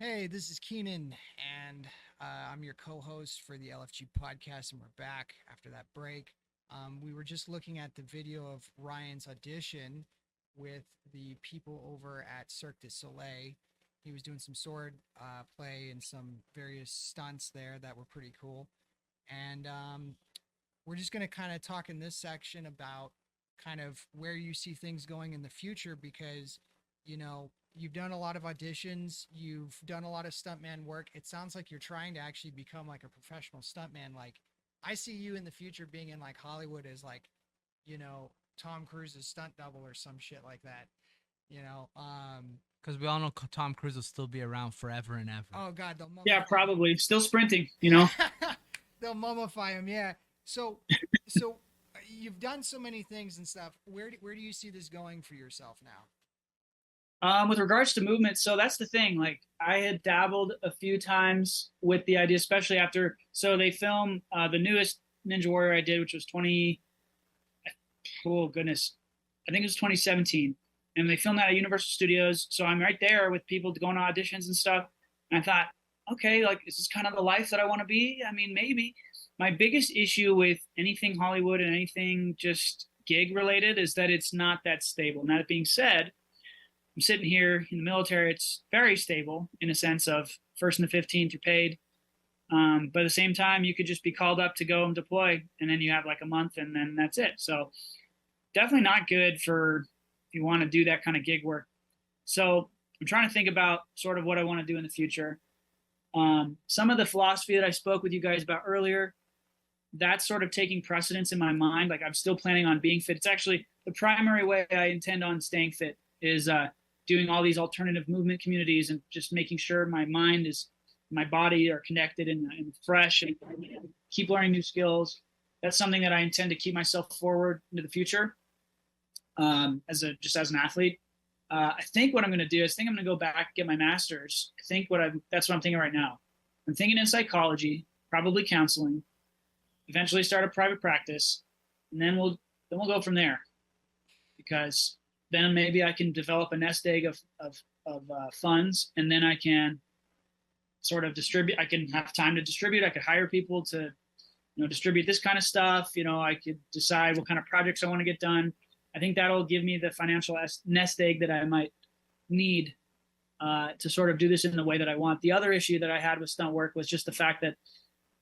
Hey, this is Keenan, and I'm your co-host for the LFG podcast, and we're back after that break. We were just looking at the video of Ryan's audition with the people over at Cirque du Soleil. He was doing some sword play and some various stunts there that were pretty cool. And we're just going to kind of talk in this section about kind of where you see things going in the future because, you've done a lot of auditions, you've done a lot of stuntman work. It sounds like you're trying to actually become like a professional stuntman. Like, I see you in the future being in like Hollywood as like, you know, Tom Cruise's stunt double or some shit like that. You know, Because we all know Tom Cruise will still be around forever and ever. oh God, they'll Yeah, mummify probably still sprinting. they'll mummify him. Yeah. So you've done so many things and stuff. Where do you see this going for yourself now? With regards to movement, so that's the thing. Like I had dabbled a few times with the idea, especially after. So they film the newest Ninja Warrior I did, which was 20. Oh goodness, I think it was 2017, and they filmed that at Universal Studios. So I'm right there with people going to auditions and stuff. And I thought, okay, like is this kind of the life that I want to be? I mean, maybe. My biggest issue with anything Hollywood and anything just gig related is that it's not that stable. Now that being said, I'm sitting here in the military. It's very stable in a sense of first and the 15th, you're paid. But at the same time, you could just be called up to go and deploy, and then you have like a month, and then that's it. So definitely not good for if you want to do that kind of gig work. So I'm trying to think about sort of what I want to do in the future. Some of the philosophy that I spoke with you guys about earlier, that's sort of taking precedence in my mind. Like I'm still planning on being fit. It's actually the primary way I intend on staying fit is doing all these alternative movement communities and just making sure my mind is my body are connected and fresh and keep learning new skills. That's something that I intend to keep myself forward into the future as an athlete. I think what I'm going to do is I'm going to go back get my master's. That's what I'm thinking right now. I'm thinking in psychology, probably counseling, eventually start a private practice, and then we'll go from there. Because then maybe I can develop a nest egg of funds, and then I can sort of distribute. I can have time to distribute. I could hire people to, distribute this kind of stuff. I could decide what kind of projects I want to get done. I think that'll give me the financial nest egg that I might need to sort of do this in the way that I want. The other issue that I had with stunt work was just the fact that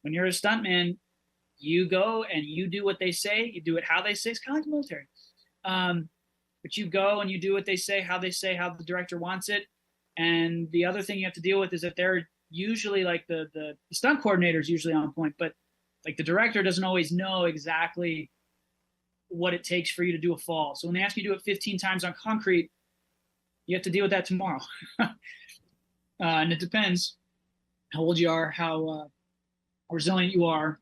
when you're a stuntman, you go and you do what they say. You do it how they say. It's kind of like the military. But you go and you do what they say, how the director wants it. And the other thing you have to deal with is that they're usually like the stunt coordinator is usually on point, but like the director doesn't always know exactly what it takes for you to do a fall. So when they ask you to do it 15 times on concrete, you have to deal with that tomorrow. And it depends how old you are, how resilient you are,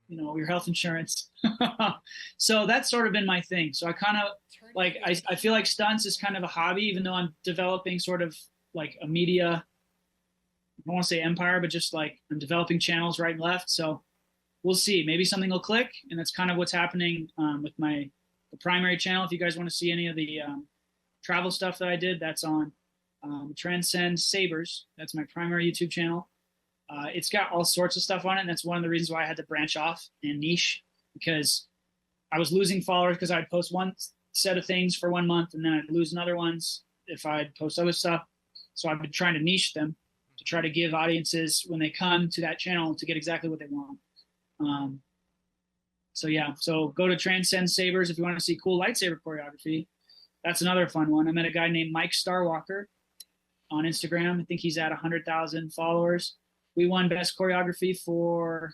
your health insurance. So that's sort of been my thing. So I kind of like, I feel like stunts is kind of a hobby, even though I'm developing sort of like a media, I don't want to say empire, but just like I'm developing channels right and left. So we'll see. Maybe something will click, and that's kind of what's happening with the primary channel. If you guys want to see any of the travel stuff that I did, that's on Transcend Sabers. That's my primary YouTube channel. It's got all sorts of stuff on it, and that's one of the reasons why I had to branch off and niche, because I was losing followers because I'd post one set of things for 1 month, and then I'd lose another ones if I'd post other stuff. So I've been trying to niche them to try to give audiences, when they come to that channel, to get exactly what they want. So go to Transcend Sabers if you want to see cool lightsaber choreography. That's another fun one. I met a guy named Mike Starwalker on Instagram. I think he's at 100,000 followers. We won best choreography for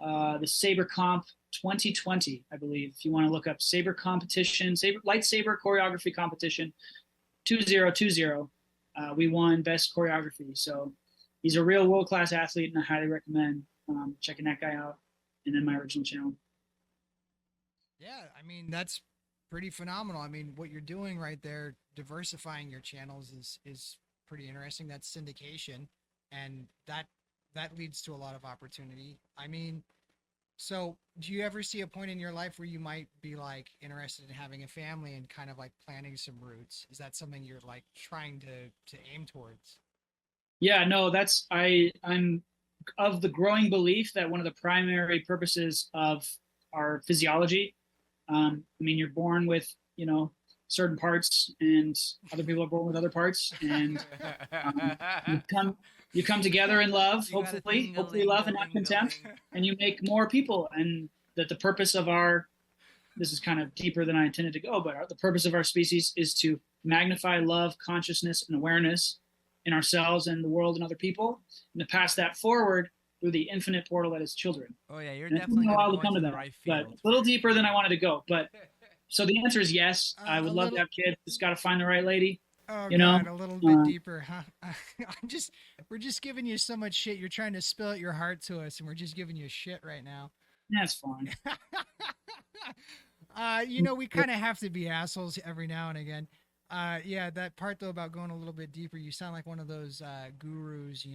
the Saber Comp 2020, I believe. If you want to look up Saber competition, lightsaber choreography competition 2020, we won best choreography. So he's a real world-class athlete, and I highly recommend checking that guy out. And then my original channel. Yeah, I mean, that's pretty phenomenal. I mean, what you're doing right there, diversifying your channels is pretty interesting. That's syndication, and that leads to a lot of opportunity. I mean, so do you ever see a point in your life where you might be like interested in having a family and kind of like planning some roots? Is that something you're like trying to aim towards? Yeah, no, I'm of the growing belief that one of the primary purposes of our physiology, I mean, you're born with, certain parts, and other people are born with other parts, and um, you come you come together in love, You got a hopefully love and not contempt, thing-a-ling-a-ling. and you make more people. And that the purpose of our this is kind of deeper than I intended to go, but the purpose of our species is to magnify love, consciousness, and awareness in ourselves and the world and other people, and to pass that forward through the infinite portal that is children. Oh yeah, you're And it took definitely me a gonna while to go come into to the that, right but field. a little deeper than I wanted to go. But so the answer is yes. I A would love little. to have kids. Just got to find the right lady. Oh You know, God, a little bit uh, deeper, huh? We're just giving you so much shit. You're trying to spill out your heart to us, and we're just giving you shit right now. that's fine. We kind of have to be assholes every now and again. Yeah, that part though about going a little bit deeper, you sound like one of those gurus,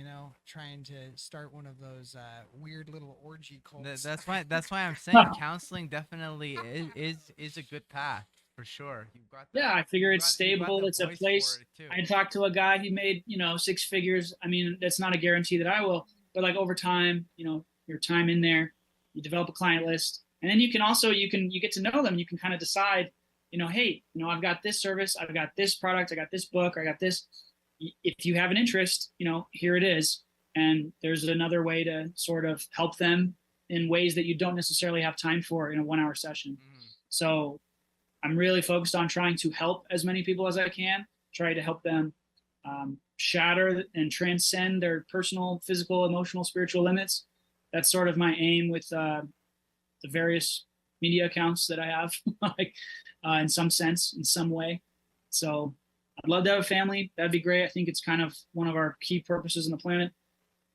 trying to start one of those weird little orgy cults. That's why I'm saying counseling definitely is a good path for sure. You've got Yeah, I figure it's you've got stable. the It's a voice for place. it too. I talked to a guy. He made, six figures. I mean, that's not a guarantee that I will, but like over time, your time in there, you develop a client list, and then you can also you get to know them. You can kind of decide, hey, I've got this service, I've got this product, I got this book, I got this. If you have an interest, here it is. And there's another way to sort of help them in ways that you don't necessarily have time for in a 1 hour session. So I'm really focused on trying to help as many people as I can, try to help them shatter and transcend their personal, physical, emotional, spiritual limits. That's sort of my aim with the various media accounts that I have, like in some sense, in some way. So I'd love to have a family. That'd be great. I think it's kind of one of our key purposes on the planet.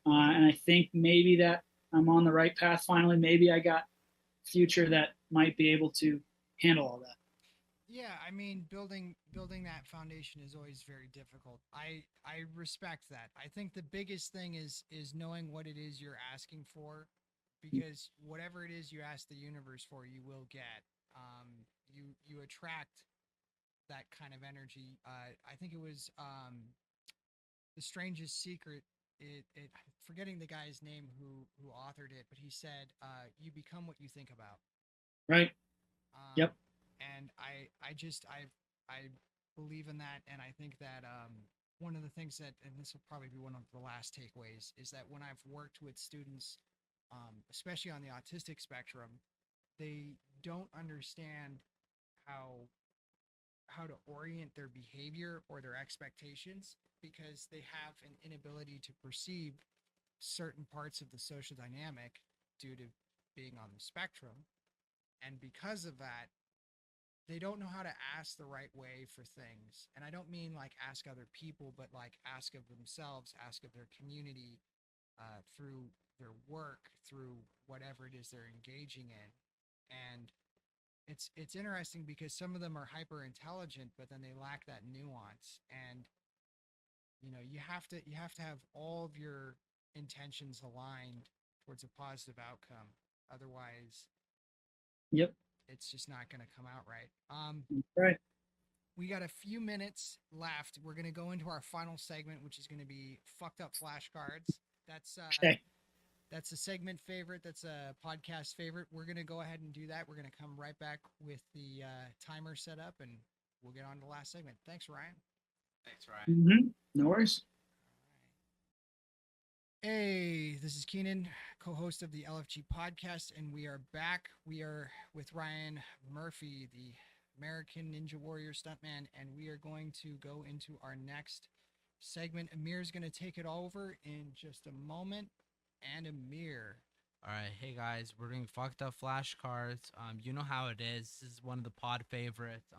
And I think maybe that I'm on the right path finally. Maybe I got future that might be able to handle all that. Yeah, I mean, building that foundation is always very difficult. I respect that. I think the biggest thing is knowing what it is you're asking for, because whatever it is you ask the universe for, you will get. You attract that kind of energy. I think it was the strangest secret. It forgetting the guy's name who authored it, but he said, "You become what you think about." Right. Um, Yep. and I believe in that, and I think that one of the things that, and this will probably be one of the last takeaways, is that when I've worked with students, especially on the autistic spectrum, they don't understand how how to orient their behavior or their expectations, because they have an inability to perceive certain parts of the social dynamic due to being on the spectrum. And because of that, they don't know how to ask the right way for things. And I don't mean like ask other people, but like ask of themselves, ask of their community, through their work, through whatever it is they're engaging in. And it's interesting because some of them are hyper intelligent, but then they lack that nuance. And you have to have all of your intentions aligned towards a positive outcome. Otherwise, Yep. it's just not going to come out right. Right. We got a few minutes left. We're going to go into our final segment, which is going to be fucked up flashcards. That's Okay. that's a segment favorite. That's a podcast favorite. We're going to go ahead and do that. We're going to come right back with the timer set up, and we'll get on to the last segment. Thanks, Ryan. Thanks, Ryan. No worries. Hey, this is Keenan, co-host of the LFG podcast, and we are back. We are with Ryan Murphy, the American Ninja Warrior stuntman, and we are going to go into our next segment. Amir's going to take it over in just a moment. And Amir. All right, hey guys, we're doing fucked up flashcards. You know how it is. This is one of the pod favorites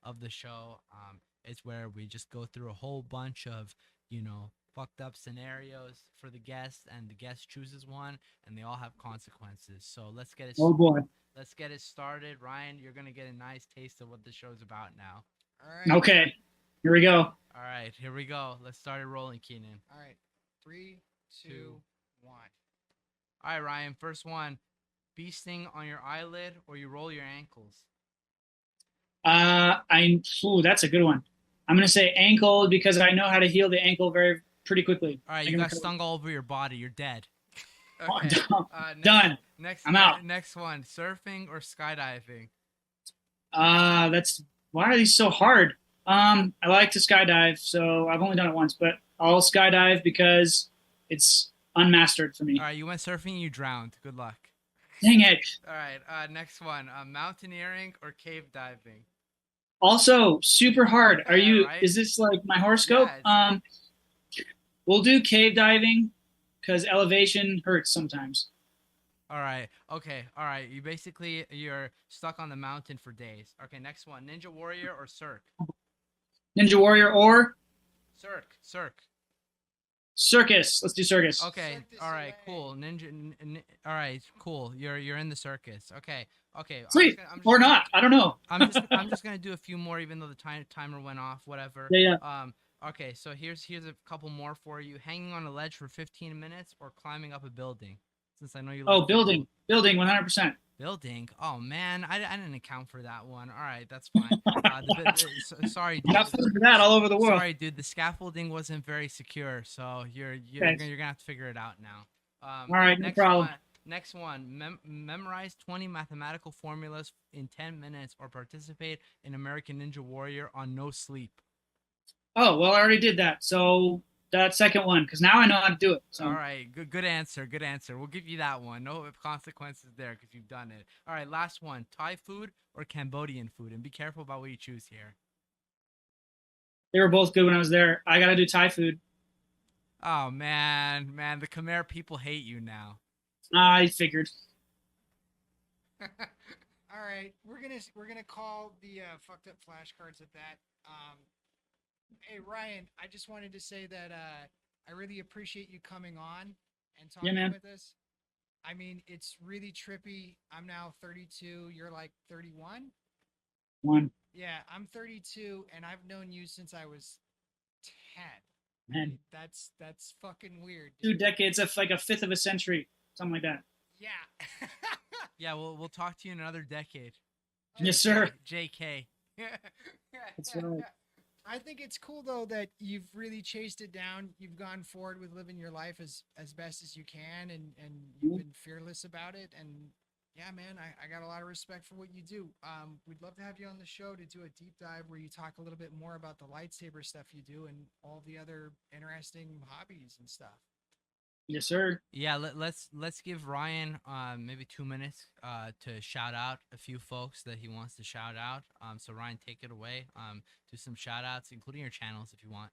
of the show. It's where we just go through a whole bunch of fucked up scenarios for the guest, and the guest chooses one, and they all have consequences. So let's get it. Oh boy. Let's get it started. Ryan, you're gonna get a nice taste of what the show's about now. All right. Okay. Here we go. All right, here we go. Let's start it rolling, Keenan. All right. 3, 2, 1. All right, Ryan. First one: bee sting on your eyelid, or you roll your ankles. That's a good one. I'm gonna say ankle because I know how to heal the ankle very pretty quickly. All right, I you can got recover. stung all over your body. You're dead. Oh, Okay. done. Next, I'm out. next one: surfing or skydiving. That's why are these so hard? I like to skydive, so I've only done it once, but I'll skydive because it's unmastered for me. All right, you went surfing, you drowned. Good luck. Dang it. All right, next one: mountaineering or cave diving. Also, super hard. Are Yeah, you? right? Is this like my horoscope? Yeah, We'll do cave diving because elevation hurts sometimes. all right. Okay. All right. You're stuck on the mountain for days. Okay. Next one: Ninja Warrior or Cirque. Ninja Warrior or Cirque. circus. Let's do circus. Okay. Cirque du All right. Soleil. Cool. All right. Cool. You're in the circus. Okay. Okay. Sweet. Or not. I don't know. I'm just gonna do a few more, even though the timer went off. Whatever. Yeah, yeah. Okay. So here's a couple more for you: hanging on a ledge for 15 minutes or climbing up a building. Since I know you. Oh, Like building. Building 100%. Building. Oh man, I didn't account for that one. All right, that's fine. Sorry, dude. Got food for that all over the world. Sorry, dude. The scaffolding wasn't very secure, so you're Okay. gonna have to figure it out now. All right, no next problem. Next one. Memorize 20 mathematical formulas in 10 minutes, or participate in American Ninja Warrior on no sleep. Oh, well, I already did that. So that second one, because now I know how to do it. So All right, good answer. Good answer. We'll give you that one. No consequences there because you've done it. All right, last one: Thai food or Cambodian food, and be careful about what you choose here. they were both good when I was there. I got to do Thai food. Oh man, the Khmer people hate you now. I figured. All right, we're gonna call the fucked up flashcards at that. Hey Ryan, I just wanted to say that I really appreciate you coming on and talking man. with us. I mean, it's really trippy. I'm now 32. You're like 31. One. Yeah, I'm 32, and I've known you since I was 10. Man. That's fucking weird. 2 Dude. decades of like a fifth of a century, something like that. Yeah. Yeah, we'll talk to you in another decade. Yes, sir. JK. That's right. I think it's cool though that you've really chased it down. You've gone forward with living your life as best as you can, and you've been fearless about it. And yeah, man, I got a lot of respect for what you do. We'd love to have you on the show to do a deep dive where you talk a little bit more about the lightsaber stuff you do and all the other interesting hobbies and stuff. Yes, sir. Yeah, let's give Ryan maybe 2 minutes to shout out a few folks that he wants to shout out. So Ryan, take it away. Do some shout outs, including your channels if you want.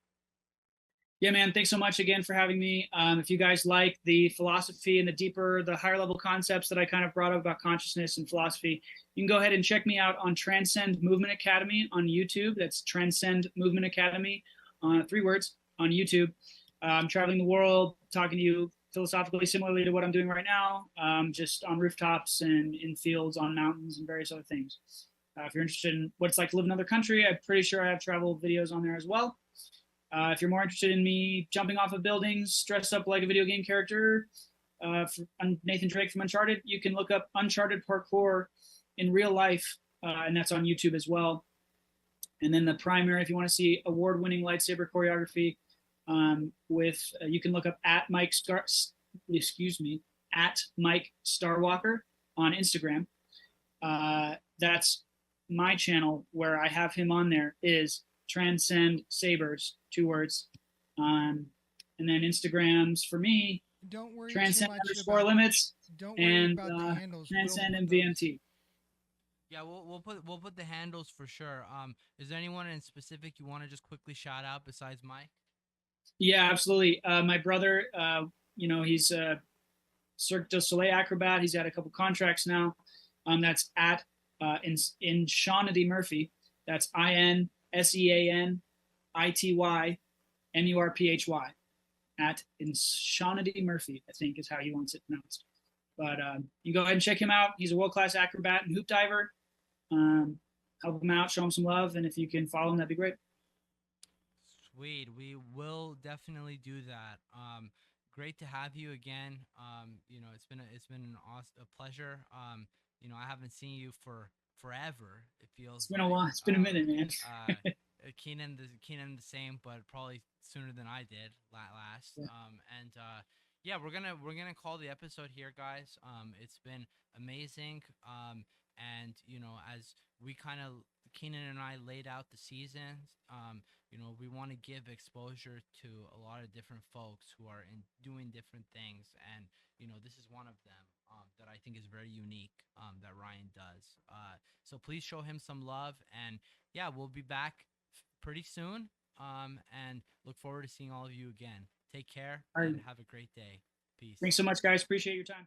Yeah, man. Thanks so much again for having me. If you guys like the philosophy and the higher level concepts that I kind of brought up about consciousness and philosophy, you can go ahead and check me out on Transcend Movement Academy on YouTube. That's Transcend Movement Academy, 3 words on YouTube. I'm traveling the world, talking to you philosophically similarly to what I'm doing right now, just on rooftops and in fields, on mountains, and various other things. If you're interested in what it's like to live in another country, I'm pretty sure I have travel videos on there as well. If you're more interested in me jumping off of buildings, dressed up like a video game character, Nathan Drake from Uncharted, you can look up Uncharted Parkour in real life, and that's on YouTube as well. And then the primary, if you want to see award-winning lightsaber choreography, you can look up at Mike Starwalker on Instagram. That's my channel where I have him on there is Transcend Sabers, 2 words. And then Instagrams for me, Don't worry Transcend too much _ about limits Don't worry and about the handles. Transcend We'll and put those. VMT. Yeah, we'll put the handles for sure. Is there anyone in specific you want to just quickly shout out besides Mike? Yeah, absolutely. My brother, he's a Cirque du Soleil acrobat. He's had a couple contracts now. That's at in Shawnity Murphy. That's INSEANITYMURPHY. At Shawnity Murphy, I think is how he wants it pronounced. But you go ahead and check him out. He's a world-class acrobat and hoop diver. Help him out, show him some love, and if you can follow him, that'd be great. Sweet, we will definitely do that. Great to have you again. It's been a pleasure. I haven't seen you for forever. It feels It's been a while. It's been a minute, man. Keenan the same, but probably sooner than I did last. Yeah. Yeah, we're gonna call the episode here, guys. It's been amazing. And as we kind of Keenan and I laid out the seasons, we want to give exposure to a lot of different folks who are doing different things, and this is one of them that I think is very unique, that Ryan does. So please show him some love, and yeah, we'll be back pretty soon. And look forward to seeing all of you again. Take care All right. and have a great day. Peace. Thanks so much, guys. Appreciate your time.